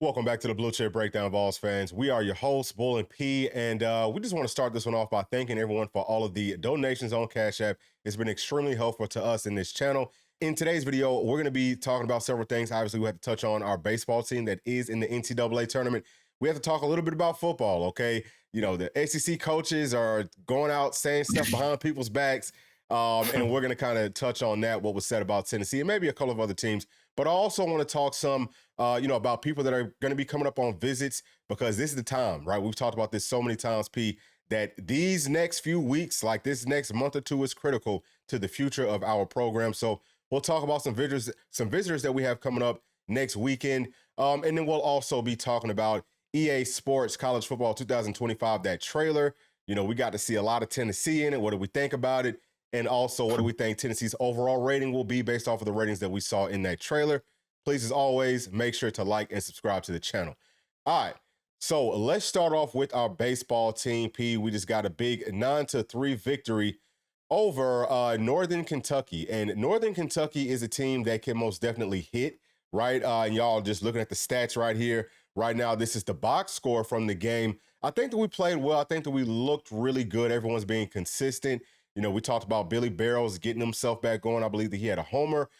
Welcome back to the Bluechip Breakdown, Vols fans. We are your hosts, Bull and P, and we just want to start this one off by thanking everyone for all of the donations on Cash App. It's been extremely helpful to us in this channel. In today's video, we're going to be talking about several things. Obviously, we have to touch on our baseball team that is in the NCAA Tournament. We have to talk a little bit about football, okay? You know, the SEC coaches are going out saying stuff behind people's backs, and we're going to kind of touch on that, what was said about Tennessee and maybe a couple of other teams. But I also want to talk some, about people that are going to be coming up on visits, because this is the time, right? We've talked about this so many times, P, that these next few weeks, like this next month or two, is critical to the future of our program. So we'll talk about some visitors that we have coming up next weekend. And then we'll also be talking about EA Sports College Football 2025, that trailer. You know, we got to see a lot of Tennessee in it. What do we think about it? And also, what do we think Tennessee's overall rating will be based off of the ratings that we saw in that trailer? Please, as always, make sure to like and subscribe to the channel. All right, so let's start off with our baseball team, P. We just got a big 9-3 victory over Northern Kentucky. And Northern Kentucky is a team that can most definitely hit, right? And y'all just looking at the stats right here. Right now, this is the box score from the game. I think that we played well. I think that we looked really good. Everyone's being consistent. You know, we talked about Billy Barrows getting himself back going. I believe that he had a homer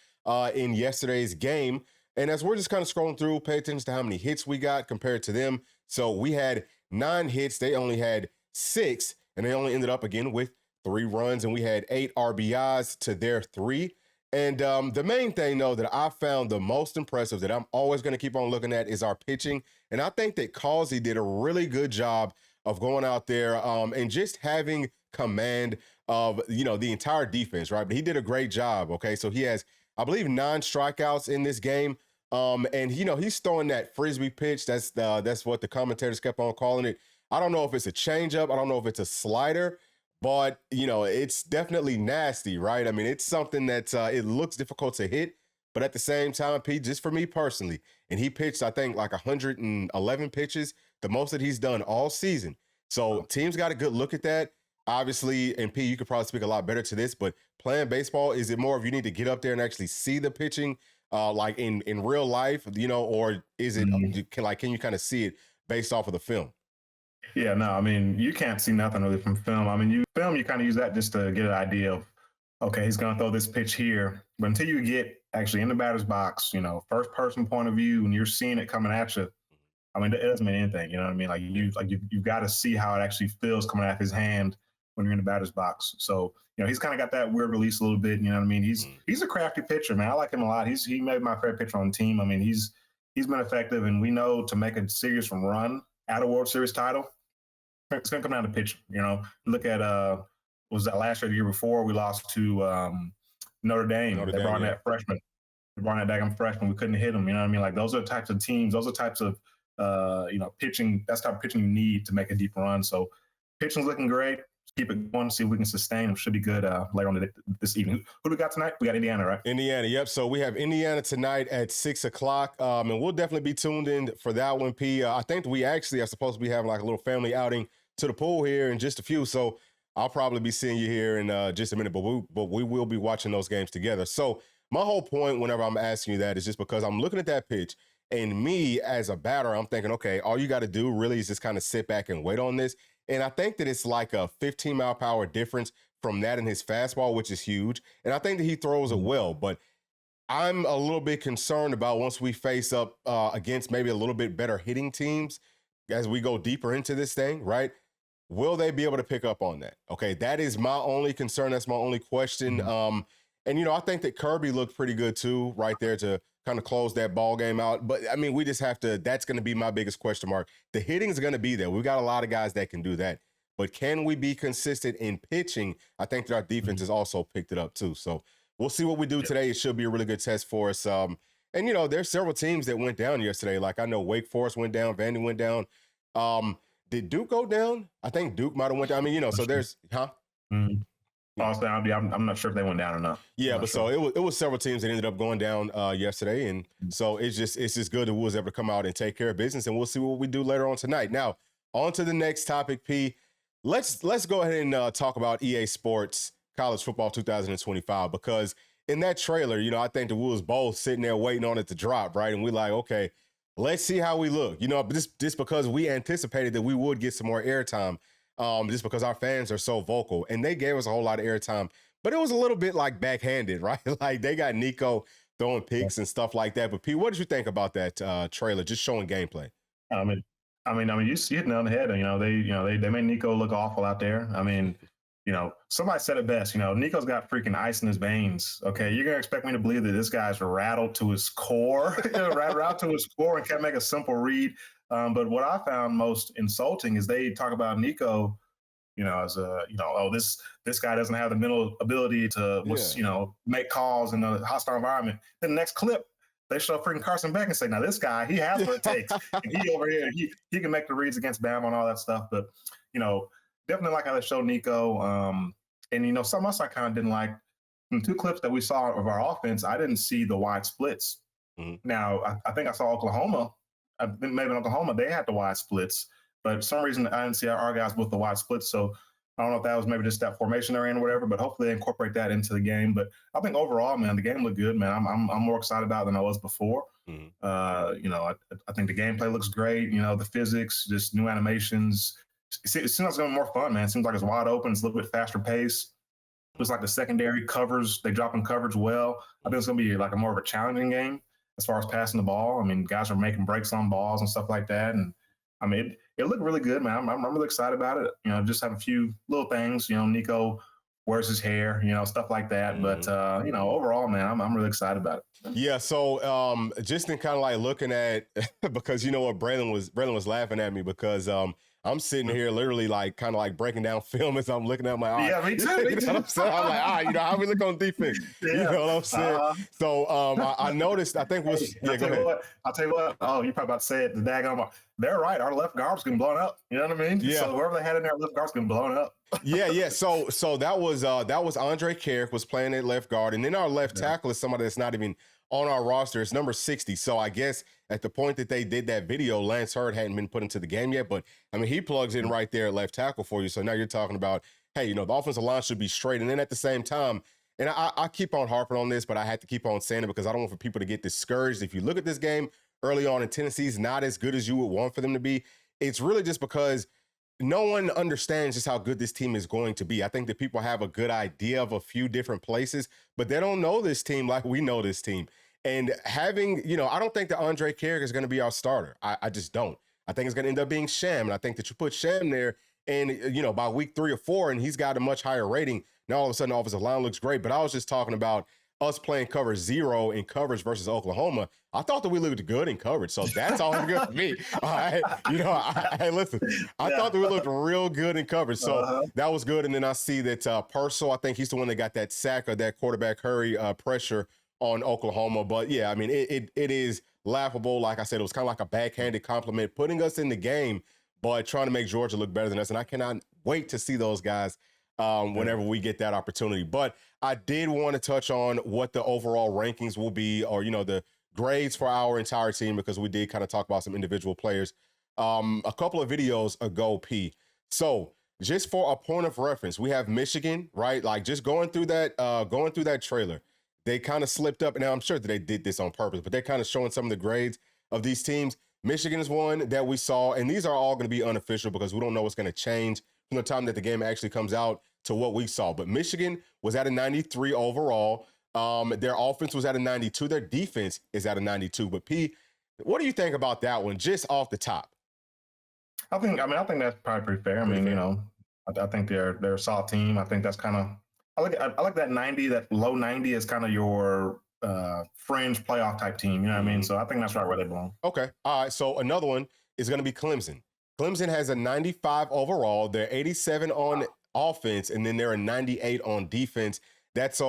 in yesterday's game. And as we're just kind of scrolling through, pay attention to how many hits we got compared to them. So we had 9 hits. They only had 6, and they only ended up again with 3 runs. And we had 8 RBIs to their 3. And the main thing, though, that I found the most impressive that I'm always going to keep on looking at is our pitching. And I think that Causey did a really good job of going out there and just having command of, you know, the entire defense, right? But he did a great job, okay? So he has, I believe, 9 strikeouts in this game. And, you know, he's throwing that Frisbee pitch. That's what the commentators kept on calling it. I don't know if it's a changeup. I don't know if it's a slider. But, you know, it's definitely nasty, right? I mean, it's something that it looks difficult to hit. But at the same time, Pete, just for me personally, and he pitched, I think, like 111 pitches, the most that he's done all season. So teams got a good look at that. Obviously, and P, you could probably speak a lot better to this, but playing baseball, is it more of you need to get up there and actually see the pitching like in real life, you know, or is it can you kind of see it based off of the film? Yeah, no, I mean, you can't see nothing really from film. I mean, you kind of use that just to get an idea of, okay, he's going to throw this pitch here. But until you get actually in the batter's box, you know, first person point of view, and you're seeing it coming at you, I mean, it doesn't mean anything. You know what I mean? Like you've got to see how it actually feels coming out of his hand when you're in the batter's box. So, you know, he's kind of got that weird release a little bit. You know what I mean? He's a crafty pitcher, man. I like him a lot. He may be my favorite pitcher on the team. I mean, he's been effective, and we know to make a serious run at a World Series title, it's going to come down to pitching. You know, look at was that last year, the year before, we lost to Notre Dame. They brought in that freshman. They brought in that daggum freshman. We couldn't hit him. You know what I mean? Like, those are the types of teams. Those are types of pitching. That's the type of pitching you need to make a deep run. So pitching's looking great. Keep it going, see if we can sustain. It should be good later on this evening. Who do we got tonight? We got Indiana, right? Indiana, yep. So we have Indiana tonight at 6 o'clock, and we'll definitely be tuned in for that one, P. I think we actually are supposed to be having like a little family outing to the pool here in just a few, so I'll probably be seeing you here in just a minute, but we will be watching those games together. So my whole point whenever I'm asking you that is just because I'm looking at that pitch, and me as a batter, I'm thinking, okay, all you got to do really is just kind of sit back and wait on this. And I think that it's like a 15-mile-per-hour difference from that and his fastball, which is huge. And I think that he throws it well. But I'm a little bit concerned about once we face up against maybe a little bit better hitting teams as we go deeper into this thing, right? Will they be able to pick up on that? Okay, that is my only concern. That's my only question. And, you know, I think that Kirby looked pretty good, too, right there to kind of close that ball game out. But, I mean, we just have to – that's going to be my biggest question mark. The hitting is going to be there. We've got a lot of guys that can do that. But can we be consistent in pitching? I think that our defense has also picked it up, too. So we'll see what we do today. It should be a really good test for us. And, you know, there's several teams that went down yesterday. Like, I know Wake Forest went down. Vandy went down. Did Duke go down? I think Duke might have went down. I mean, you know, so there's – Honestly, I'm not sure if they went down or not. Yeah, but sure. So it was several teams that ended up going down yesterday, and so it's just good that we was able to come out and take care of business, and we'll see what we do later on tonight. Now, on to the next topic, P. Let's go ahead and talk about EA Sports College Football 2025, because in that trailer, you know, I think that we was both sitting there waiting on it to drop, right? And we're like, okay, let's see how we look. You know, just because we anticipated that we would get some more airtime, just because our fans are so vocal, and they gave us a whole lot of airtime, but it was a little bit like backhanded, right? Like they got Nico throwing picks and stuff like that. But P, what did you think about that trailer? Just showing gameplay. I mean, you see it on the head. They made Nico look awful out there. I mean, somebody said it best. Nico's got freaking ice in his veins. Okay, you're gonna expect me to believe that this guy's rattled to his core, rattled to his core, and can't make a simple read. But what I found most insulting is they talk about Nico, as this guy doesn't have the mental ability to, make calls in a hostile environment. Then the next clip, they show freaking Carson Beck and say, now this guy, he has what it takes. And he over here, he can make the reads against Bama and all that stuff. But, definitely like how they showed Nico. And, something else I kind of didn't like, from the two clips that we saw of our offense, I didn't see the wide splits. Mm-hmm. Now, I think I saw Oklahoma. I think maybe in Oklahoma, they had the wide splits. But for some reason, I didn't see our guys with the wide splits. So I don't know if that was maybe just that formation they're in or whatever, but hopefully they incorporate that into the game. But I think overall, man, the game looked good, man. I'm more excited about it than I was before. Mm-hmm. I think the gameplay looks great. The physics, just new animations. It seems like it's going to be more fun, man. It seems like it's wide open. It's a little bit faster pace. Looks like the secondary covers, they drop in coverage well. I think it's going to be like a more of a challenging game as far as passing the ball. I mean, guys are making breaks on balls and stuff like that. And I mean, it looked really good, man. I'm really excited about it. Just have a few little things. Nico wears his hair, stuff like that. Mm-hmm. But overall, man, I'm really excited about it. Yeah. So just in kind of like looking at, because you know what, Braylon was laughing at me because I'm sitting here literally like kind of like breaking down film as I'm looking at my eye. Yeah, me too. You know what I'm saying? I'm like, how we look on defense? Yeah. You know what I'm saying? So I noticed, I think was, I'll tell you what. Oh, you're probably about to say it. The daggone, they're right. Our left guard's getting blown up. You know what I mean? Yeah. So whoever they had in there, left guard's getting blown up. Yeah. So that was Andre Carrick was playing at left guard, and then our left tackle is somebody that's not even on our roster. It's number 60. So I guess at the point that they did that video, Lance Hurd hadn't been put into the game yet, but I mean, he plugs in right there at left tackle for you. So now you're talking about, hey, the offensive line should be straight. And then at the same time, and I keep on harping on this, but I had to keep on saying it because I don't want for people to get discouraged. If you look at this game early on, and Tennessee's not as good as you would want for them to be, it's really just because no one understands just how good this team is going to be. I think that people have a good idea of a few different places, but they don't know this team like we know this team. And having, I don't think that Andre Carrick is going to be our starter. I just don't. I think it's going to end up being Sham. And I think that you put Sham there and, by week 3 or 4, and he's got a much higher rating. Now all of a sudden the offensive line looks great. But I was just talking about us playing cover 0 in coverage versus Oklahoma. I thought that we looked good in coverage. So that's all good for me. All right. Hey, listen, I thought that we looked real good in coverage. So that was good. And then I see that Purcell, I think he's the one that got that sack or that quarterback hurry pressure on Oklahoma. But yeah, I mean, it is laughable. Like I said, it was kind of like a backhanded compliment, putting us in the game, but trying to make Georgia look better than us. And I cannot wait to see those guys whenever we get that opportunity. But I did want to touch on what the overall rankings will be, or, the grades for our entire team, because we did kind of talk about some individual players a couple of videos ago, P. So just for a point of reference, we have Michigan, right? Like just going through that trailer. They kind of slipped up. Now, I'm sure that they did this on purpose, but they're kind of showing some of the grades of these teams. Michigan is one that we saw, and these are all going to be unofficial because we don't know what's going to change from the time that the game actually comes out to what we saw. But Michigan was at a 93 overall. Their offense was at a 92. Their defense is at a 92. But P, what do you think about that one just off the top? I think that's probably pretty fair. I think they're a solid team. I think that's kind of, I like that 90, that low 90 is kind of your fringe playoff type team. You know what I mean? So I think that's right where they belong. Okay. All right. So another one is going to be Clemson. Clemson has a 95 overall. They're 87 on offense, and then they're a 98 on defense. That's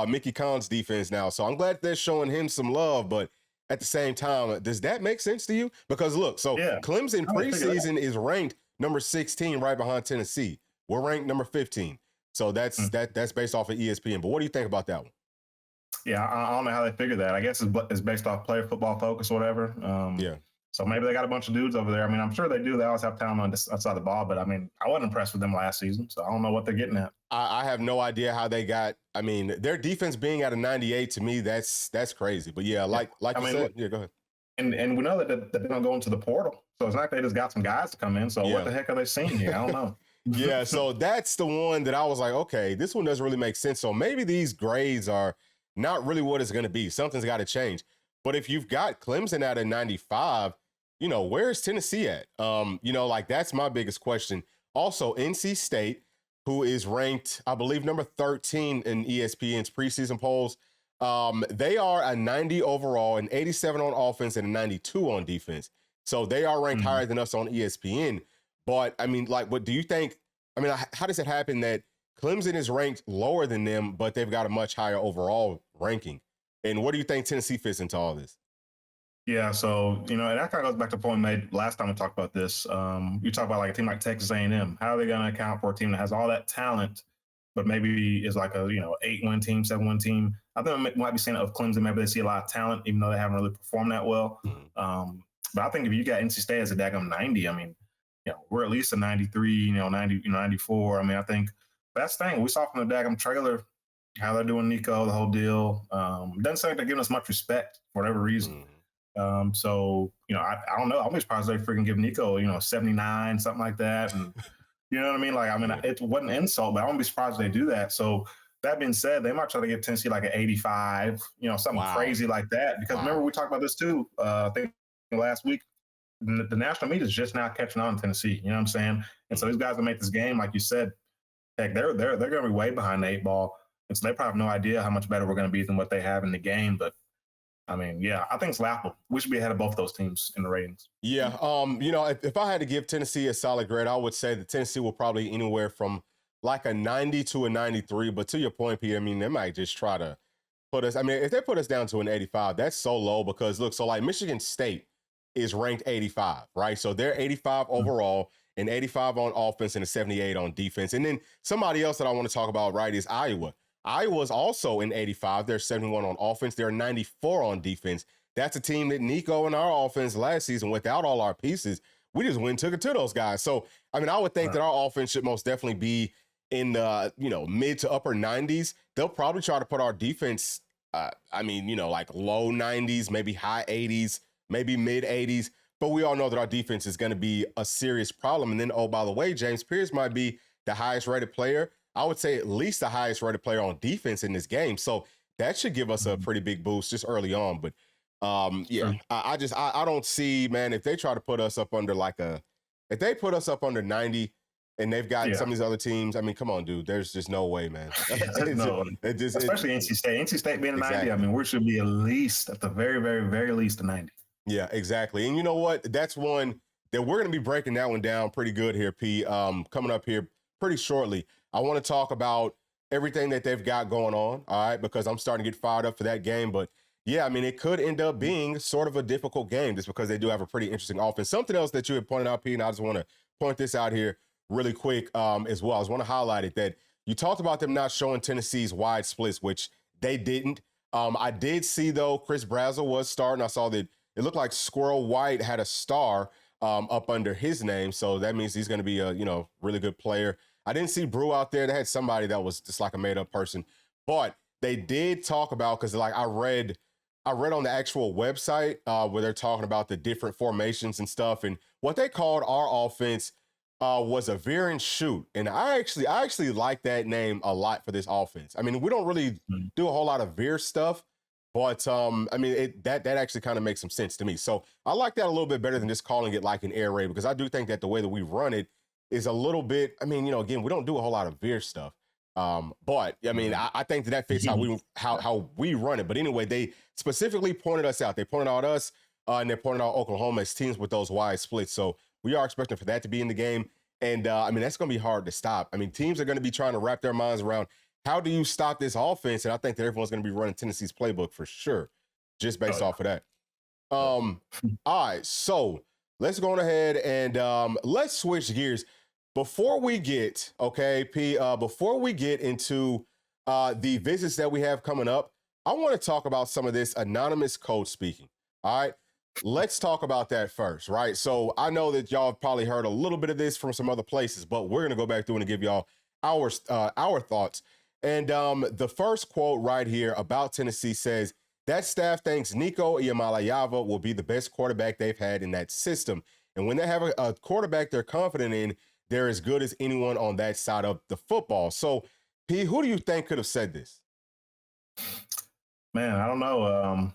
Mickey Collins' defense now. So I'm glad they're showing him some love, but at the same time, does that make sense to you? Because look, Clemson preseason is ranked number 16 right behind Tennessee. We're ranked number 15. So that's based off of ESPN. But what do you think about that one? Yeah, I don't know how they figure that. I guess it's based off player football focus or whatever. So maybe they got a bunch of dudes over there. I mean, I'm sure they do. They always have talent on this outside the ball. But, I mean, I wasn't impressed with them last season. So I don't know what they're getting at. I have no idea how they got – I mean, their defense being at a 98, to me, that's crazy. But, yeah, like you said – yeah, go ahead. And we know that they don't go into the portal. So it's not like they just got some guys to come in. So what the heck are they seeing here? I don't know. Yeah, so that's the one that I was like, okay, this one doesn't really make sense. So maybe these grades are not really what it's going to be. Something's got to change. But if you've got Clemson at a 95, where's Tennessee at? Like that's my biggest question. Also, NC State, who is ranked, I believe, number 13 in ESPN's preseason polls. They are a 90 overall, an 87 on offense, and a 92 on defense. So they are ranked higher than us on ESPN. But, I mean, like, what do you think? I mean, how does it happen that Clemson is ranked lower than them, but they've got a much higher overall ranking? And what do you think Tennessee fits into all this? Yeah, so, and that kind of goes back to the point made last time we talked about this. You talk about like a team like Texas A&M. How are they going to account for a team that has all that talent, but maybe is like a, 8-win team, 7-win team? I think we might be seeing it of Clemson. Maybe they see a lot of talent, even though they haven't really performed that well. But I think if you got NC State as a daggum 90, I mean, we're at least a 93, 90, 94. I mean, I think that's the thing. We saw from the daggum trailer how they're doing Nico, the whole deal. Doesn't seem like they're giving us much respect for whatever reason. So, I don't know. I'm surprised they freaking give Nico, 79, something like that. And you know what I mean? Like, I mean, it wasn't an insult, but I wouldn't be surprised if they do that. So that being said, they might try to give Tennessee like an 85, something crazy like that. Because remember, we talked about this too, I think last week. The national media is just now catching on in Tennessee. You know what I'm saying? And so these guys that make this game, like you said, heck, they're going to be way behind the 8 ball. And so they probably have no idea how much better we're going to be than what they have in the game. But I mean, yeah, I think it's laughable. We should be ahead of both those teams in the ratings. Yeah. If I had to give Tennessee a solid grade, I would say that Tennessee will probably anywhere from like a 90 to a 93. But to your point, Pete, I mean, they might just try to put us. I mean, if they put us down to an 85, that's so low because look, so like Michigan State is ranked 85, right? So they're 85 overall and 85 on offense and a 78 on defense. And then somebody else that I want to talk about, right, is Iowa. Iowa's also in 85. They're 71 on offense. They're 94 on defense. That's a team that Nico and our offense last season, without all our pieces, we just went and took it to those guys. So, I mean, I would think that our offense should most definitely be in the, mid to upper 90s. They'll probably try to put our defense, like low 90s, maybe high 80s, maybe mid 80s. But we all know that our defense is going to be a serious problem. And then, oh, by the way, James Pierce might be the highest rated player. I would say at least the highest rated player on defense in this game. So that should give us a pretty big boost just early on. But I don't see, man, if they try to put us up under if they put us up under 90 and they've got some of these other teams, I mean, come on, dude, there's just no way, man. Especially NC State. NC State being a 90, I mean, we should be at least, at the very, very, very least, a 90. Yeah, exactly. And you know what? That's one that we're going to be breaking that one down pretty good here, P, coming up here pretty shortly. I want to talk about everything that they've got going on, all right, because I'm starting to get fired up for that game. But, yeah, I mean, it could end up being sort of a difficult game just because they do have a pretty interesting offense. Something else that you had pointed out, Pete, and I just want to point this out here really quick as well. I just want to highlight it that you talked about them not showing Tennessee's wide splits, which they didn't. I did see, though, Chris Brazzell was starting. I saw that it looked like Squirrel White had a star up under his name. So that means he's going to be a, really good player. I didn't see Brew out there. They had somebody that was just like a made-up person. But they did talk about, because like I read on the actual website where they're talking about the different formations and stuff. And what they called our offense was a veer and shoot. And I actually like that name a lot for this offense. I mean, we don't really do a whole lot of veer stuff. But, that actually kind of makes some sense to me. So I like that a little bit better than just calling it like an air raid, because I do think that the way that we run it is a little bit, again, we don't do a whole lot of veer stuff. But, I think that fits how we run it. But anyway, they specifically pointed us out. They pointed out us and they pointed out Oklahoma as teams with those wide splits. So we are expecting for that to be in the game. And, that's going to be hard to stop. I mean, teams are going to be trying to wrap their minds around how do you stop this offense? And I think that everyone's going to be running Tennessee's playbook for sure, just based off of that. All right, so let's go on ahead and let's switch gears. Before we get, before we get into the visits that we have coming up, I want to talk about some of this anonymous code speaking. All right, let's talk about that first, right? So I know that y'all have probably heard a little bit of this from some other places, but we're going to go back through and give y'all our thoughts. And the first quote right here about Tennessee says, That staff thinks Nico Iamaleava will be the best quarterback they've had in that system. And when they have a quarterback they're confident in, they're as good as anyone on that side of the football. So, P, who do you think could have said this? Man, I don't know.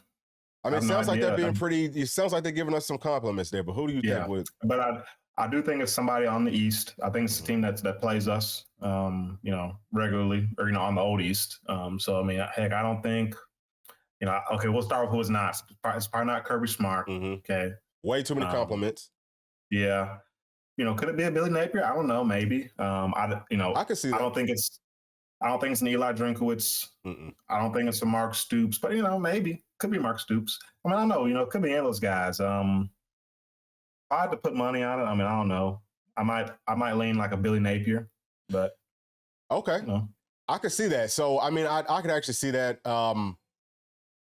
I mean, it sounds like they're being pretty. It sounds like they're giving us some compliments there. But who do you think would? But I do think it's somebody on the East. I think it's a team that plays us, regularly, or on the old East. So I mean, heck, I don't think, Okay, we'll start with who it's not. It's probably not Kirby Smart. Okay, way too many compliments. Yeah, could it be a Billy Napier? I don't know. Maybe. I could see that. I don't think it's an Eli Drinkowitz. I don't think it's a Mark Stoops. But maybe could be Mark Stoops. I mean, I don't know. It could be any of those guys. I had to put money on it. I mean, I don't know. I might lean like a Billy Napier, but okay, I could see that. So I mean, I could actually see that.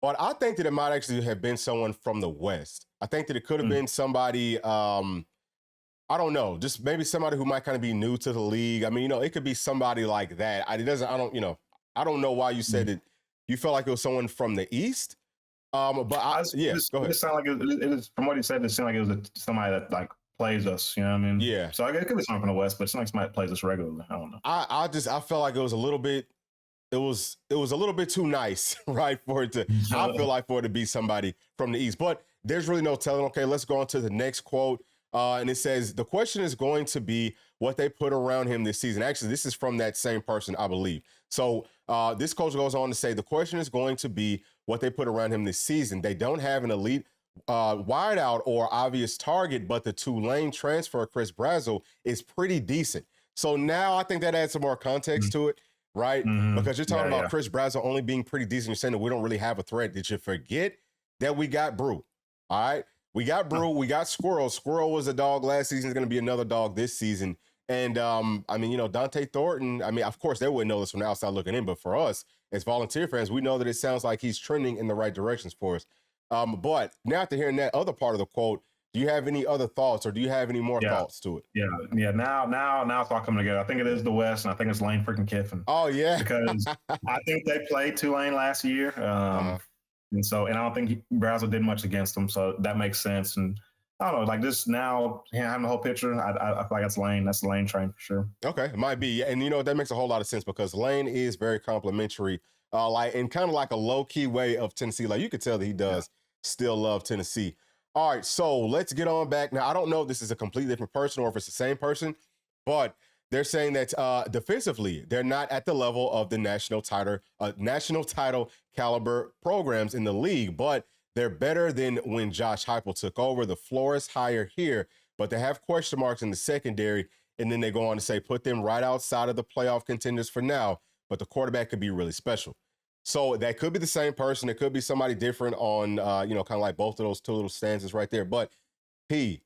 But I think that it might actually have been someone from the West. I think that it could have been somebody. I don't know, just maybe somebody who might kind of be new to the league. I mean, it could be somebody like that. I don't know why you said it. You felt like it was someone from the East. But go ahead. It sounded like it was, from what he said, it seemed like it was somebody that like plays us. You know what I mean? Yeah. So it could be someone from the West, but it's not like somebody that plays us regularly. I don't know. I felt like it was a little bit. It was a little bit too nice, right? For it to, I feel like for it to be somebody from the East, but there's really no telling. Okay, let's go on to the next quote. And it says, the question is going to be what they put around him this season. Actually, this is from that same person, I believe. So this coach goes on to say, the question is going to be what they put around him this season. They don't have an elite wideout or obvious target, but the Tulane transfer, Chris Brazzell, is pretty decent. So now I think that adds some more context to it, right? Because you're talking about Chris Brazzell only being pretty decent. You're saying that we don't really have a threat. Did you forget that we got Brew? All right. We got Brew, we got Squirrel. Squirrel was a dog last season, is going to be another dog this season. And, Dante Thornton, of course, they wouldn't know this from the outside looking in, but for us, as volunteer fans, we know that it sounds like he's trending in the right directions for us. But now after hearing that other part of the quote, do you have any other thoughts or do you have any more thoughts to it? Yeah. Now it's all coming together. I think it is the West, and I think it's Lane freaking Kiffin. Oh, yeah. Because I think they played Tulane last year. And I don't think Brazzell did much against them, so that makes sense. And I don't know, like this now, having the whole picture, I feel like that's Lane. That's the Lane train for sure. Okay, it might be. And, that makes a whole lot of sense because Lane is very complimentary, in kind of like a low-key way of Tennessee. Like, you could tell that he does still love Tennessee. All right, so let's get on back. Now, I don't know if this is a completely different person or if it's the same person, but they're saying that defensively, they're not at the level of the national title caliber programs in the league, but they're better than when Josh Heupel took over. The floor is higher here, but they have question marks in the secondary. And then they go on to say, put them right outside of the playoff contenders for now, but the quarterback could be really special. So that could be the same person. It could be somebody different on, kind of like both of those two little stanzas right there. But P,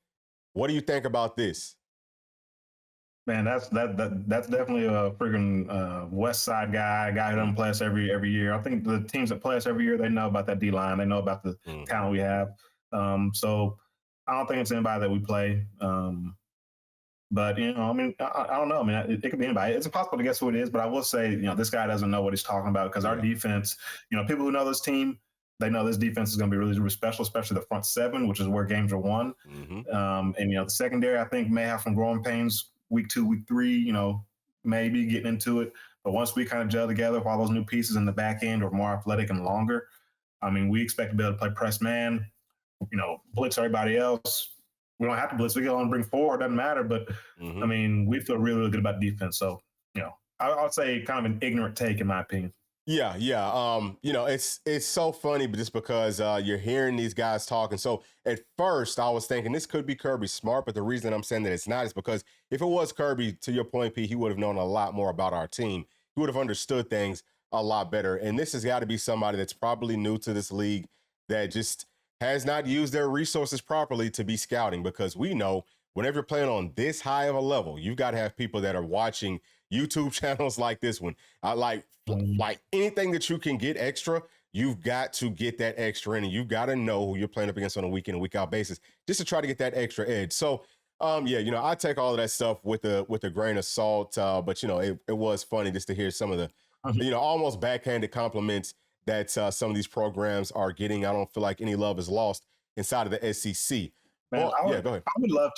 what do you think about this? Man, that's definitely a freaking West Side guy who doesn't play us every year. I think the teams that play us every year, they know about that D-line. They know about the talent we have. So I don't think it's anybody that we play. But, I don't know. It could be anybody. It's impossible to guess who it is, but I will say, this guy doesn't know what he's talking about because our defense, people who know this team, they know this defense is going to be really, really special, especially the front seven, which is where games are won. The secondary, I think, may have some growing pains week 2, week 3, maybe getting into it. But once we kind of gel together with all those new pieces in the back end are more athletic and longer, we expect to be able to play press man, blitz everybody else. We don't have to blitz. We can only bring 4. It doesn't matter. But, we feel really, really good about defense. So, I would say kind of an ignorant take, in my opinion. Yeah. It's so funny, but just because you're hearing these guys talking. So at first I was thinking this could be Kirby Smart, but the reason I'm saying that it's not is because if it was Kirby, to your point, P, he would have known a lot more about our team. He would have understood things a lot better. And this has got to be somebody that's probably new to this league that just has not used their resources properly to be scouting, because we know whenever you're playing on this high of a level, you've got to have people that are watching YouTube channels like this one. Like anything that you can get extra, you've got to get that extra in, and you've got to know who you're playing up against on a week in and week out basis just to try to get that extra edge. So, I take all of that stuff with a grain of salt, but it was funny just to hear some of the, almost backhanded compliments that some of these programs are getting. I don't feel like any love is lost inside of the SEC. Man, Well, yeah, go ahead. I would love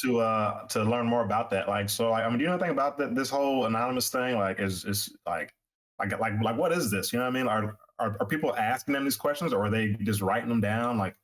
to learn more about that. Like, so, like, I mean, do you know anything about this whole anonymous thing? Like, is like what is this? You know what I mean? Are people asking them these questions, or are they just writing them down? Like,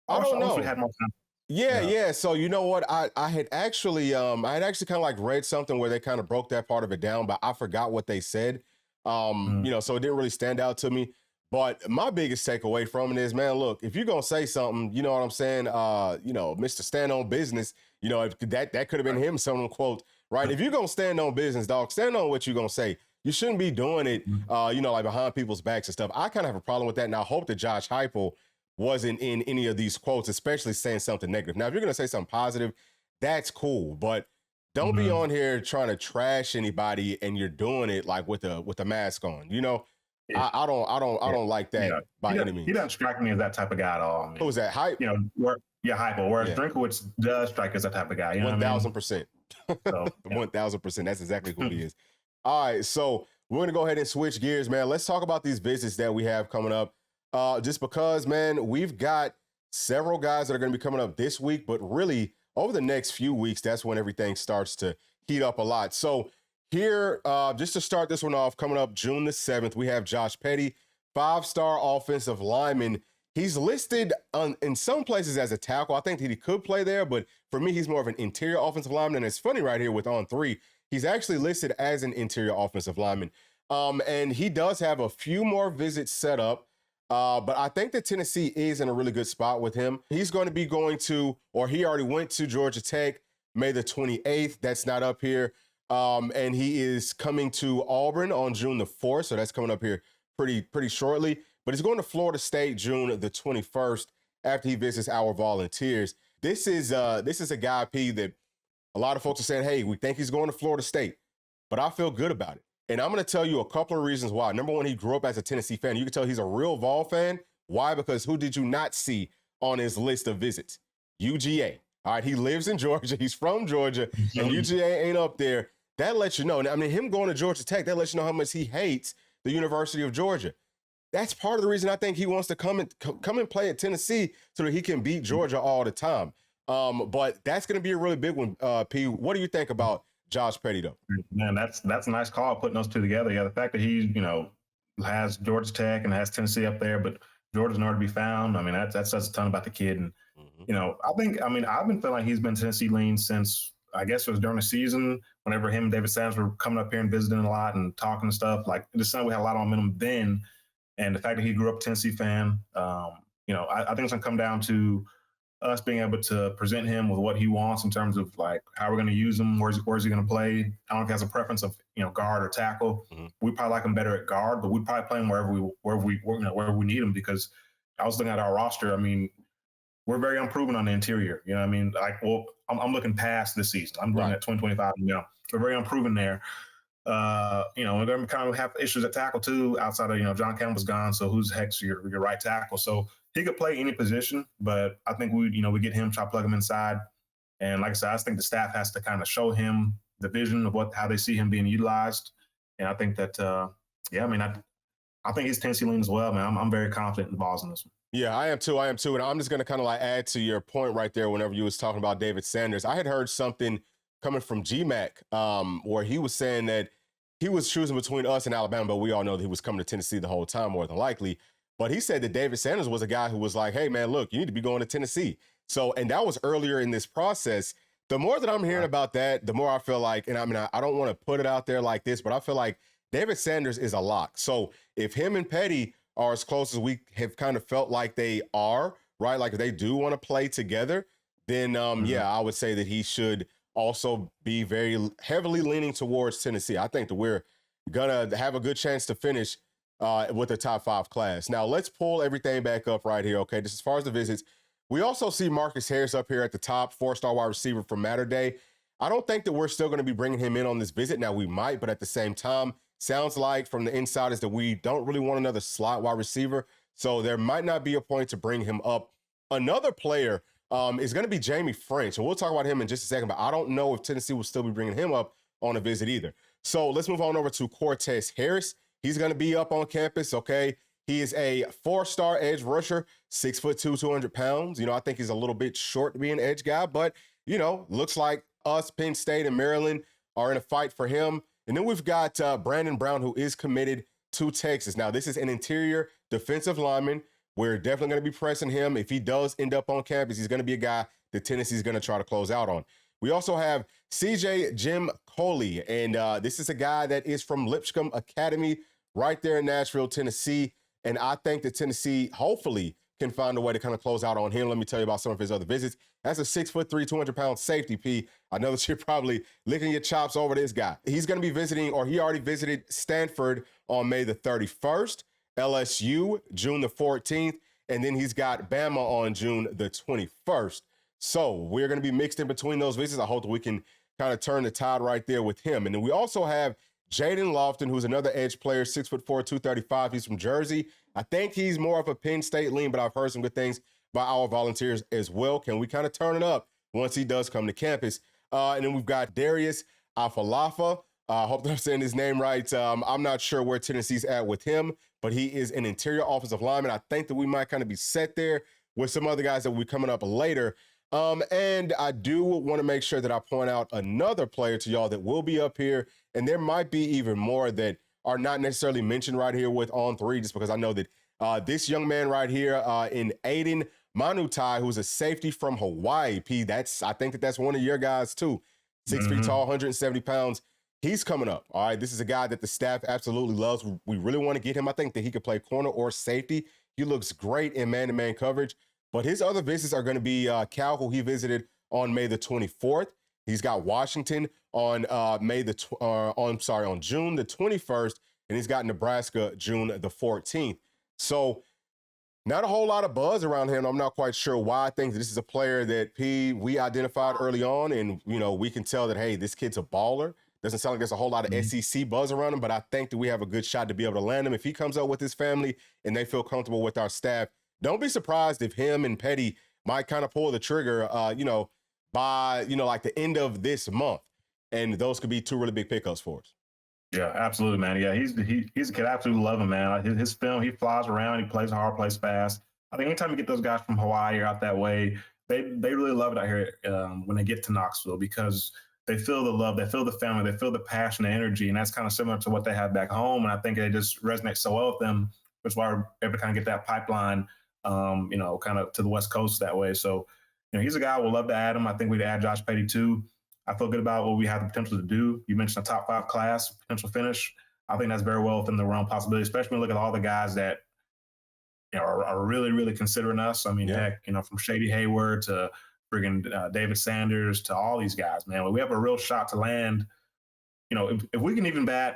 I don't know. We had more time. Yeah. So you know what? I had actually kind of like read something where they kind of broke that part of it down, but I forgot what they said. You know, so it didn't really stand out to me. But my biggest takeaway from it is, man, look, if you're gonna say something, you know what I'm saying? You know, Mr. Stand on Business, you know, if that could have been him, some quote, right? If you're gonna stand on business, dog, stand on what you're gonna say. You shouldn't be doing it, you know, like behind people's backs and stuff. I kind of have a problem with that, and I hope that Josh Heupel wasn't in any of these quotes, especially saying something negative. Now, if you're gonna say something positive, that's cool, but don't be on here trying to trash anybody, and you're doing it like with a mask on. You know, I don't like that by any means. He doesn't strike me as that type of guy at all. I mean, who was that? Hype? You know, Heupel. Whereas Drinkowitz does strike as that type of guy. You know 1,000%. 1,000%. That's exactly who he is. All right, so we're gonna go ahead and switch gears, man. Let's talk about these visits that we have coming up. Just because, man, we've got several guys that are going to be coming up this week, but really over the next few weeks, that's when everything starts to heat up a lot. So here, just to start this one off, coming up June the 7th, we have Josh Petty, 5-star offensive lineman. He's listed in some places as a tackle. I think that he could play there, but for me, he's more of an interior offensive lineman. And it's funny right here with On3, he's actually listed as an interior offensive lineman. And he does have a few more visits set up. But I think that Tennessee is in a really good spot with him. He's going to be going to, or he already went to Georgia Tech May the 28th. That's not up here. And he is coming to Auburn on June the 4th. So that's coming up here pretty shortly. But he's going to Florida State June the 21st after he visits our Volunteers. This is a guy, P, that a lot of folks are saying, hey, we think he's going to Florida State. But I feel good about it. And I'm going to tell you a couple of reasons why. Number one, he grew up as a Tennessee fan. You can tell he's a real Vol fan. Why? Because who did you not see on his list of visits? UGA. All right, he lives in Georgia. He's from Georgia, and UGA ain't up there. That lets you know. I mean, him going to Georgia Tech, that lets you know how much he hates the University of Georgia. That's part of the reason I think he wants to come and play at Tennessee so that he can beat Georgia all the time. But that's going to be a really big one, P. What do you think about Josh Petty, though? Man, that's a nice call putting those two together. Yeah, the fact that he, you know, has Georgia Tech and has Tennessee up there, but Georgia's nowhere to be found. I mean, that says a ton about the kid. And, you know, I've been feeling like he's been Tennessee lean since, I guess it was during the season, whenever him and David Sanders were coming up here and visiting a lot and talking and stuff. Like, this Sunday we had a lot of momentum then. And the fact that he grew up a Tennessee fan, you know, I think it's going to come down to us being able to present him with what he wants in terms of like how we're going to use him, where's he going to play. I don't know if he has a preference of, you know, guard or tackle. We probably like him better at guard, but we probably play him wherever we need him, because I was looking at our roster. I mean, we're very unproven on the interior. You know what I mean? Like, well, I'm looking past this season. I'm looking at 2025. You know, we're very unproven there. You know, we're going to kind of have issues at tackle too, outside of, you know, John Campbell's gone. So who's the heck's your right tackle? So he could play any position, but I think we get him, try to plug him inside. And like I said, I think the staff has to kind of show him the vision of how they see him being utilized. And I think that, I mean, I think he's Tennessee lean as well, man. I'm very confident in the Vols in this one. Yeah, I am too. And I'm just going to kind of like add to your point right there whenever you was talking about David Sanders. I had heard something coming from GMAC where he was saying that he was choosing between us and Alabama, but we all know that he was coming to Tennessee the whole time, more than likely. But he said that David Sanders was a guy who was like, hey, man, look, you need to be going to Tennessee. So, and that was earlier in this process. The more that I'm hearing about that, the more I feel like, and I mean, I don't want to put it out there like this, but I feel like David Sanders is a lock. So if him and Petty are as close as we have kind of felt like they are, right? Like if they do want to play together, then I would say that he should also be very heavily leaning towards Tennessee. I think that we're going to have a good chance to finish with the top 5 class. Now, let's pull everything back up right here, okay? Just as far as the visits, we also see Marcus Harris up here at the top, 4-star wide receiver from Mater Day. I don't think that we're still going to be bringing him in on this visit. Now, we might, but at the same time, sounds like from the insiders that we don't really want another slot wide receiver, so there might not be a point to bring him up. Another player is going to be Jamie French, and we'll talk about him in just a second, but I don't know if Tennessee will still be bringing him up on a visit either. So let's move on over to Cortez Harris. He's going to be up on campus, okay? He is a 4-star edge rusher, 6'2", 200 pounds. I think he's a little bit short to be an edge guy, but, looks like us, Penn State and Maryland are in a fight for him. And then we've got Brandon Brown, who is committed to Texas. Now, this is an interior defensive lineman. We're definitely going to be pressing him. If he does end up on campus, he's going to be a guy that Tennessee's going to try to close out on. We also have CJ Jim Coley, and this is a guy that is from Lipscomb Academy right there in Nashville, Tennessee. And I think that Tennessee hopefully can find a way to kind of close out on him. Let me tell you about some of his other visits. That's a 6'3", 200-pound safety, P. I know that you're probably licking your chops over this guy. He's going to be visiting, or he already visited Stanford on May the 31st, LSU June the 14th, and then he's got Bama on June the 21st. So we're going to be mixed in between those visits. I hope that we can kind of turn the tide right there with him. And then we also have Jaden Lofton, who's another edge player, 6'4", 235. He's from Jersey. I think he's more of a Penn State lean, but I've heard some good things by our volunteers as well. Can we kind of turn it up once he does come to campus? And then we've got Darius Afalafa. I hope that I'm saying his name right. I'm not sure where Tennessee's at with him, but he is an interior offensive lineman. I think that we might kind of be set there with some other guys that will be coming up later. And I do want to make sure that I point out another player to y'all that will be up here, and there might be even more that are not necessarily mentioned right here with On 3, just because I know that this young man right here in Aiden Manutai, who's a safety from Hawaii, P, I think that's one of your guys too. 6 feet tall, 170 pounds. He's coming up. All right. This is a guy that the staff absolutely loves. We really want to get him. I think that he could play corner or safety. He looks great in man-to-man coverage. But his other visits are going to be Cal, who he visited on May the 24th. He's got Washington on June the 21st, and he's got Nebraska June the 14th. So not a whole lot of buzz around him. I'm not quite sure why. I think this is a player that we identified early on, and we can tell that, hey, this kid's a baller. Doesn't sound like there's a whole lot of SEC buzz around him, but I think that we have a good shot to be able to land him if he comes up with his family and they feel comfortable with our staff. Don't be surprised if him and Petty might kind of pull the trigger, by, like the end of this month. And those could be two really big pickups for us. Yeah, absolutely, man. Yeah, he's a kid. I absolutely love him, man. His film, he flies around, he plays hard, plays fast. I think anytime you get those guys from Hawaii or out that way, they really love it out here when they get to Knoxville, because they feel the love, they feel the family, they feel the passion, the energy, and that's kind of similar to what they have back home. And I think it just resonates so well with them. That's why we're able to kind of get that pipeline, kind of to the West Coast that way. So, he's a guy we'll love to add him. I think we'd add Josh Petty too. I feel good about what we have the potential to do. You mentioned a top 5 class, potential finish. I think that's very well within the realm possibility, especially when you look at all the guys that are really, really considering us. I mean, heck, from Shady Hayward to friggin' David Sanders to all these guys, man. We have a real shot to land. If we can even bat,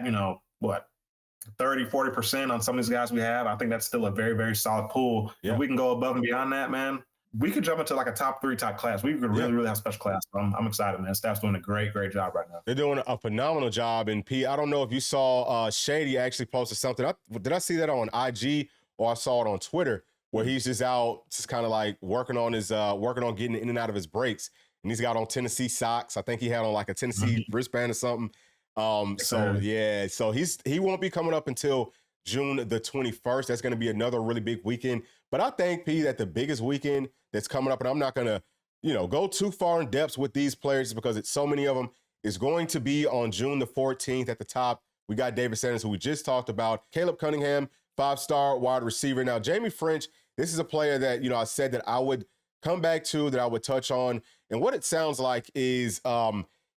30, 40% on some of these guys we have, I think that's still a very, very solid pool. Yeah. If we can go above and beyond that, man, we could jump into like a top 3 type class. We could really, really have special class. So I'm excited, man. Staff's doing a great, great job right now. They're doing a phenomenal job. And P, I don't know if you saw Shady actually posted something. Did I see that on IG or I saw it on Twitter, where he's just out, just kind of like working on getting in and out of his breaks. And he's got on Tennessee socks. I think he had on like a Tennessee wristband or something. So he won't be coming up until June the 21st. That's going to be another really big weekend. But I think, P, that the biggest weekend that's coming up, and I'm not going to, go too far in depth with these players because it's so many of them, is going to be on June the 14th. At the top, we got David Sanders, who we just talked about, Caleb Cunningham, 5-star wide receiver. Now, Jamie French, this is a player that, I said that I would come back to, that I would touch on. And what it sounds like is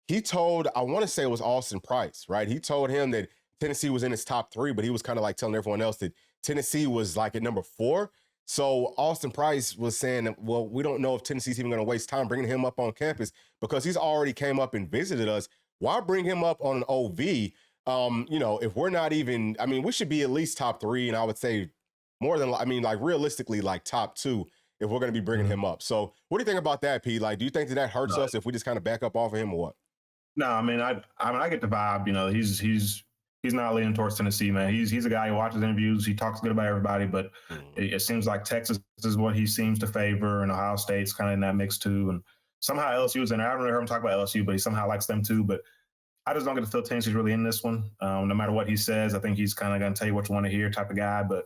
he told, I want to say it was Austin Price, right? He told him that Tennessee was in his top 3, but he was kind of like telling everyone else that Tennessee was like at number 4. So Austin Price was saying that, well, we don't know if Tennessee's even going to waste time bringing him up on campus because he's already came up and visited us. Why bring him up on an OV? If we're not even, we should be at least top 3. And I would say more than, realistically, like top 2 if we're going to be bringing him up. So what do you think about that, P? Like, do you think that hurts us if we just kind of back up off of him or what? No, I get the vibe. He's not leaning towards Tennessee, man. He's a guy who watches interviews. He talks good about everybody, but it seems like Texas is what he seems to favor, and Ohio State's kind of in that mix too. And somehow LSU is in there. I haven't really heard him talk about LSU, but he somehow likes them too. But I just don't get the feel Tennessee's really in this one. No matter what he says, I think he's kind of going to tell you what you want to hear type of guy. But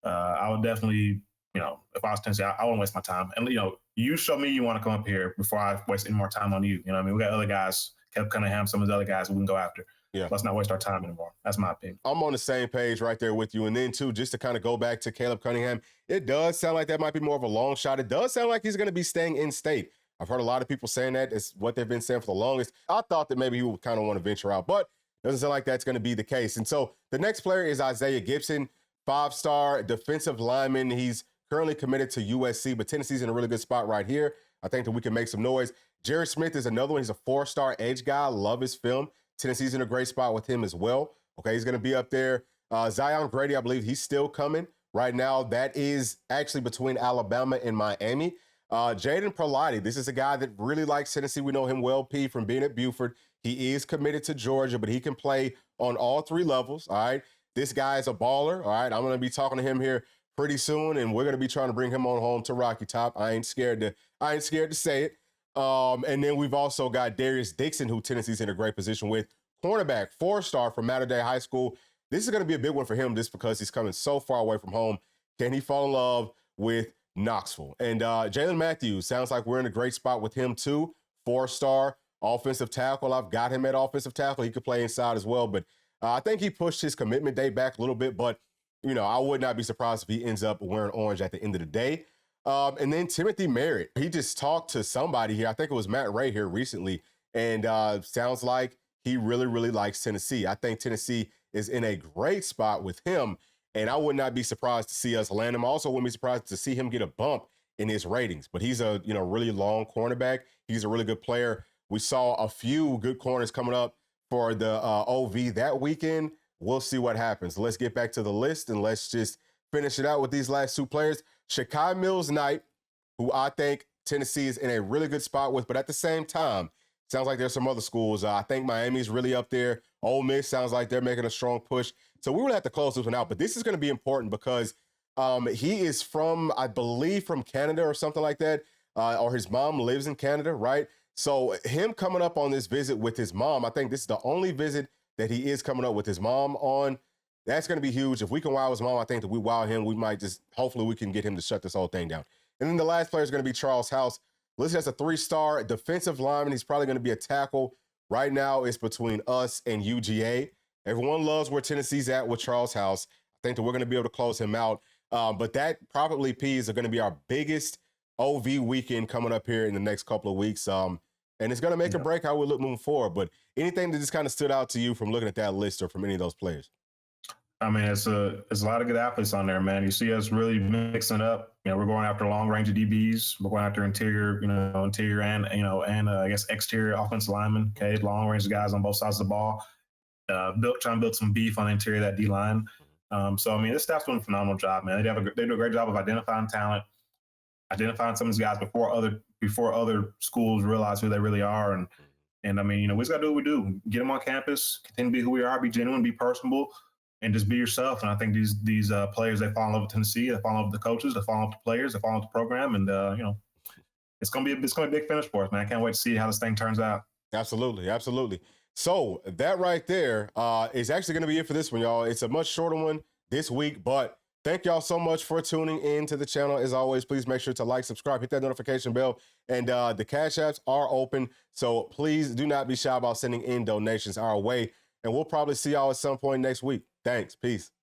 I would definitely, if I was Tennessee, I wouldn't waste my time. And, you show me you want to come up here before I waste any more time on you. You know what I mean? We got other guys, Caleb Cunningham, some of the other guys we can go after. Yeah. Let's not waste our time anymore. That's my opinion. I'm on the same page right there with you. And then, too, just to kind of go back to Caleb Cunningham, it does sound like that might be more of a long shot. It does sound like he's going to be staying in state. I've heard a lot of people saying that. It's what they've been saying for the longest. I thought that maybe he would kind of want to venture out, but it doesn't sound like that's going to be the case. And so the next player is Isaiah Gibson, 5-star defensive lineman. He's currently committed to USC, but Tennessee's in a really good spot right here. I think that we can make some noise. Jared Smith is another one. He's a 4-star edge guy. Love his film. Tennessee's in a great spot with him as well. Okay, he's going to be up there. Zion Grady, I believe he's still coming. Right now, that is actually between Alabama and Miami. Jaden Perlotti, this is a guy that really likes Tennessee. We know him well, P, from being at Buford. He is committed to Georgia, but he can play on all 3 levels, all right? This guy is a baller, all right? I'm going to be talking to him here pretty soon, and we're going to be trying to bring him on home to Rocky Top. I ain't scared to say it. And then we've also got Darius Dixon, who Tennessee's in a great position with. Cornerback, 4-star from Mater Dei High School. This is going to be a big one for him just because he's coming so far away from home. Can he fall in love with Knoxville? And Jalen Matthews, sounds like we're in a great spot with him too. 4-star offensive tackle. I've got him at offensive tackle. He could play inside as well, but I think he pushed his commitment date back a little bit, but I would not be surprised if he ends up wearing orange at the end of the day. And then Timothy Merritt, he just talked to somebody here. I think it was Matt Ray here recently, and sounds like he really, really likes Tennessee. I think Tennessee is in a great spot with him, and I would not be surprised to see us land him. I also wouldn't be surprised to see him get a bump in his ratings, but he's a really long cornerback. He's a really good player. We saw a few good corners coming up for the OV that weekend. We'll see what happens. Let's get back to the list, and let's just finish it out with these last 2 players. Shakai Mills-Knight, who I think Tennessee is in a really good spot with, but at the same time, sounds like there's some other schools. I think Miami's really up there. Ole Miss sounds like they're making a strong push. So we will have to close this one out, but this is going to be important because he is from, I believe, from Canada or something like that, or his mom lives in Canada, right? So him coming up on this visit with his mom, I think this is the only visit that he is coming up with his mom on. That's going to be huge. If we can wow his mom, I think that we wow him. We might hopefully we can get him to shut this whole thing down. And then the last player is going to be Charles House. Listed as a 3-star defensive lineman. He's probably going to be a tackle. Right now, it's between us and UGA. Everyone loves where Tennessee's at with Charles House. I think that we're going to be able to close him out. But that probably, P's, are going to be our biggest OV weekend coming up here in the next couple of weeks. And it's going to make or break how we look moving forward. But anything that just kind of stood out to you from looking at that list or from any of those players? I mean, it's a lot of good athletes on there, man. You see us really mixing up. We're going after long range of DBs. We're going after interior and I guess exterior offensive linemen. Okay, long range guys on both sides of the ball. Trying to build some beef on the interior of that D line. So I mean, this staff's doing a phenomenal job, man. They do a great job of identifying talent, identifying some of these guys before other schools realize who they really are. And I mean, we just got to do what we do. Get them on campus, continue to be who we are, be genuine, be personable, and just be yourself. And I think these players, they fall in love with Tennessee, they fall in love with the coaches, they fall in love with the players, they fall in love with the program, and it's gonna be a big finish for us, man. I can't wait to see how this thing turns out. Absolutely. So that right there is actually gonna be it for this one, y'all. It's a much shorter one this week, but thank y'all so much for tuning in to the channel. As always, please make sure to like, subscribe, hit that notification bell, and the Cash Apps are open, so please do not be shy about sending in donations our way, and we'll probably see y'all at some point next week. Thanks. Peace.